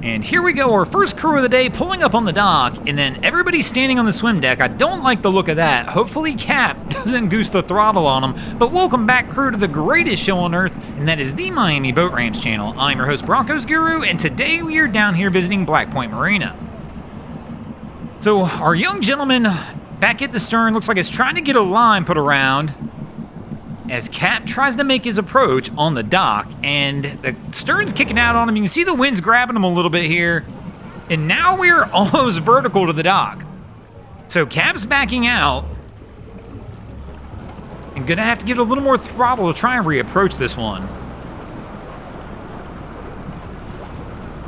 And here we go, our first crew of the day pulling up on the dock, and then everybody's standing on the swim deck. I don't like the look of that. Hopefully Cap doesn't goose the throttle on them. But welcome back, crew, to the greatest show on earth, and that is the Miami Boat Ramps channel. I'm your host, Broncos Guru, and today we are down here visiting Point Marina. So our young gentleman back at the stern looks like he's trying to get a line put around as Cap tries to make his approach on the dock, and the stern's kicking out on him. You can see the wind's grabbing him a little bit here, and now we're almost vertical to the dock. So Cap's backing out, and gonna have to give it a little more throttle to try and reapproach this one.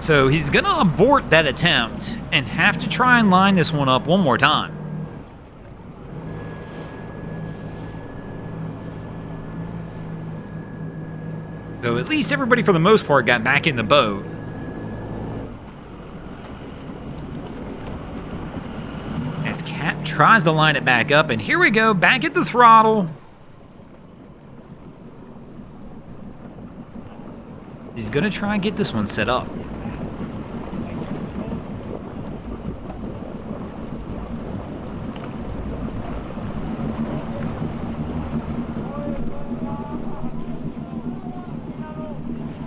So he's gonna abort that attempt and have to try and line this one up one more time. So at least everybody, for the most part, got back in the boat. As Cap tries to line it back up, and here we go, back at the throttle. He's gonna try and get this one set up.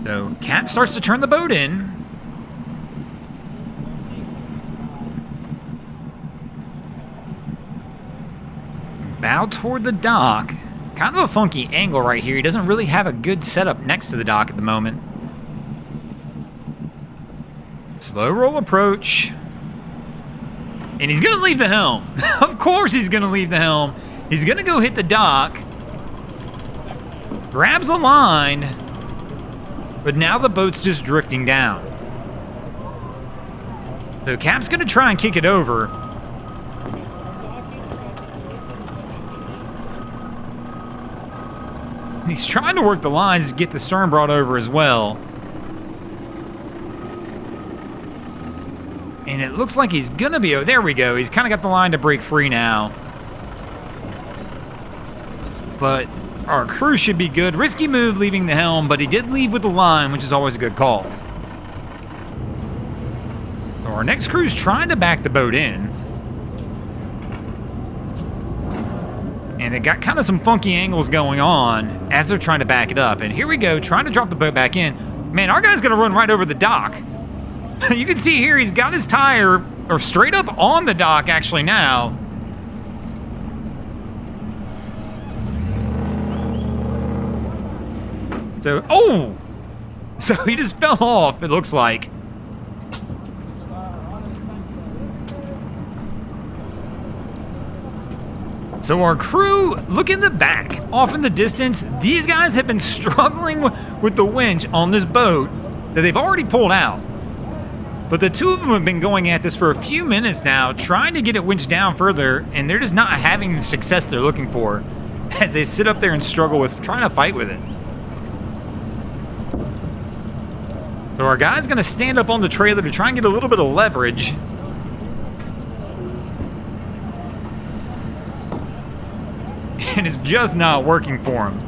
So Cap starts to turn the boat in. Bow toward the dock. Kind of a funky angle right here. He doesn't really have a good setup next to the dock at the moment. Slow roll approach. And he's gonna leave the helm. Of course he's gonna leave the helm. He's gonna go hit the dock. Grabs a line. But now the boat's just drifting down. So Cap's gonna try and kick it over. And he's trying to work the lines to get the stern brought over as well. And it looks like he's gonna be, oh, there we go. He's kind of got the line to break free now. But our crew should be good. Risky move leaving the helm, but he did leave with the line, which is always a good call. So our next crew's trying to back the boat in. And they got kind of some funky angles going on as they're trying to back it up. And here we go, trying to drop the boat back in. Man, our guy's gonna run right over the dock. You can see here, he's got his tire, or straight up on the dock actually now. So, oh! So he just fell off, it looks like. So our crew, look in the back, off in the distance. These guys have been struggling with the winch on this boat that they've already pulled out. But the two of them have been going at this for a few minutes now, trying to get it winched down further, and they're just not having the success they're looking for as they sit up there and struggle with trying to fight with it. So our guy's gonna stand up on the trailer to try and get a little bit of leverage. And it's just not working for him.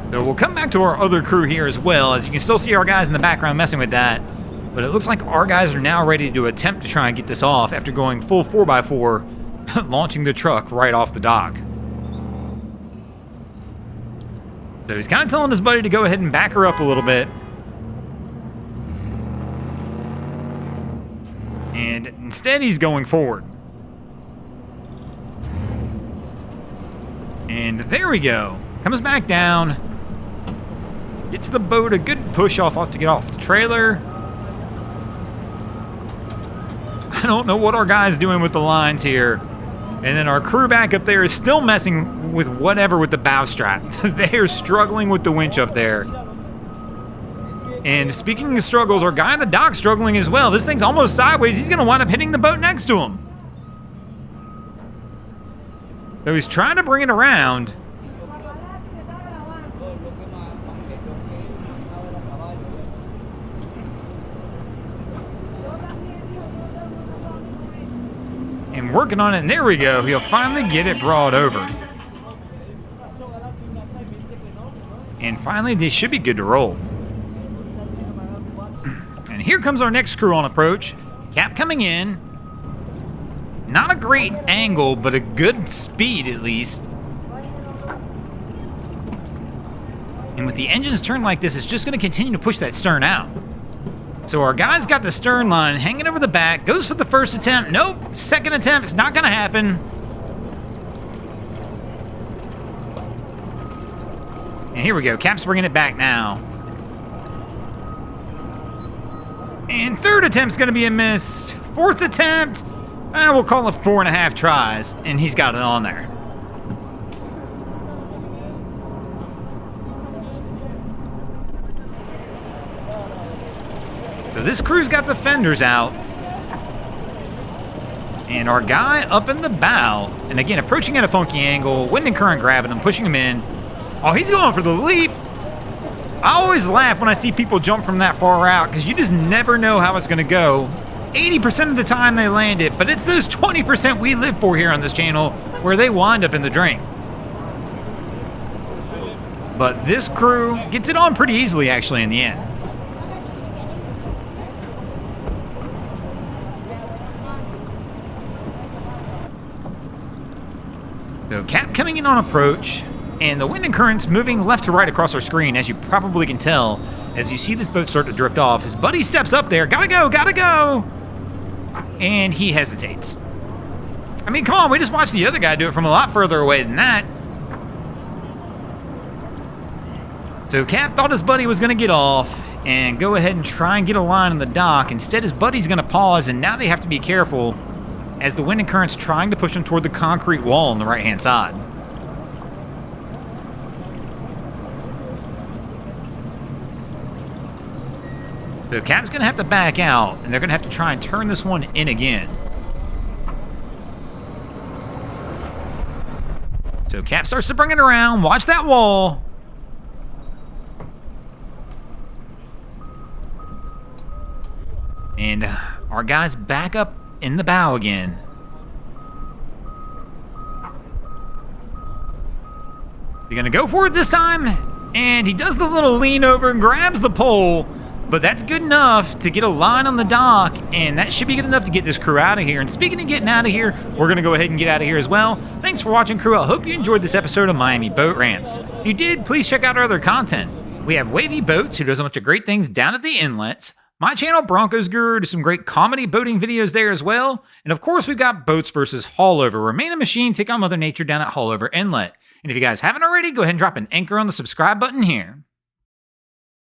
So we'll come back to our other crew here as well. As you can still see our guys in the background messing with that. But it looks like our guys are now ready to attempt to try and get this off after going full 4x4. Launching the truck right off the dock. So he's kind of telling his buddy to go ahead and back her up a little bit. And instead he's going forward. And there we go. Comes back down. Gets the boat a good push off to get off the trailer. I don't know what our guy's doing with the lines here. And then our crew back up there is still messing with whatever with the bow strap. They are struggling with the winch up there. And speaking of struggles, our guy on the dock struggling as well. This thing's almost sideways. He's going to wind up hitting the boat next to him. So he's trying to bring it around. And working on it, and there we go. He'll finally get it brought over. And finally, they should be good to roll. And here comes our next crew on approach. Cap coming in. Not a great angle, but a good speed at least. And with the engines turned like this, it's just going to continue to push that stern out. So our guy's got the stern line hanging over the back. Goes for the first attempt. Nope. Second attempt. It's not going to happen. And here we go. Cap's bringing it back now. And third attempt's going to be a miss. Fourth attempt. We'll call it 4.5 tries. And he's got it on there. So this crew's got the fenders out. And our guy up in the bow. And again, approaching at a funky angle. Wind and current grabbing him, pushing him in. Oh, he's going for the leap. I always laugh when I see people jump from that far out because you just never know how it's going to go. 80% of the time they land it, but it's those 20% we live for here on this channel where they wind up in the drink. But this crew gets it on pretty easily actually in the end. So Cap coming in on approach, and the wind and current's moving left to right across our screen, as you probably can tell, as you see this boat start to drift off. His buddy steps up there, gotta go! And he hesitates. I mean, come on, we just watched the other guy do it from a lot further away than that. So Cap thought his buddy was gonna get off and go ahead and try and get a line on the dock. Instead, his buddy's gonna pause, and now they have to be careful as the wind and current's trying to push him toward the concrete wall on the right-hand side. So Cap's going to have to back out, and they're going to have to try and turn this one in again. So Cap starts to bring it around. Watch that wall. And our guy's back up in the bow again. He's gonna go for it this time, and he does the little lean over and grabs the pole, but that's good enough to get a line on the dock, and that should be good enough to get this crew out of here. And speaking of getting out of here, we're gonna go ahead and get out of here as well. Thanks for watching, crew. I hope you enjoyed this episode of Miami Boat Ramps. If you did, please check out our other content. We have Wavy Boats, who does a bunch of great things down at the inlets. My channel, Broncos Guru, does some great comedy boating videos there as well. And of course, we've got Boats versus Haulover, where man and machine take on Mother Nature down at Haulover Inlet. And if you guys haven't already, go ahead and drop an anchor on the subscribe button here.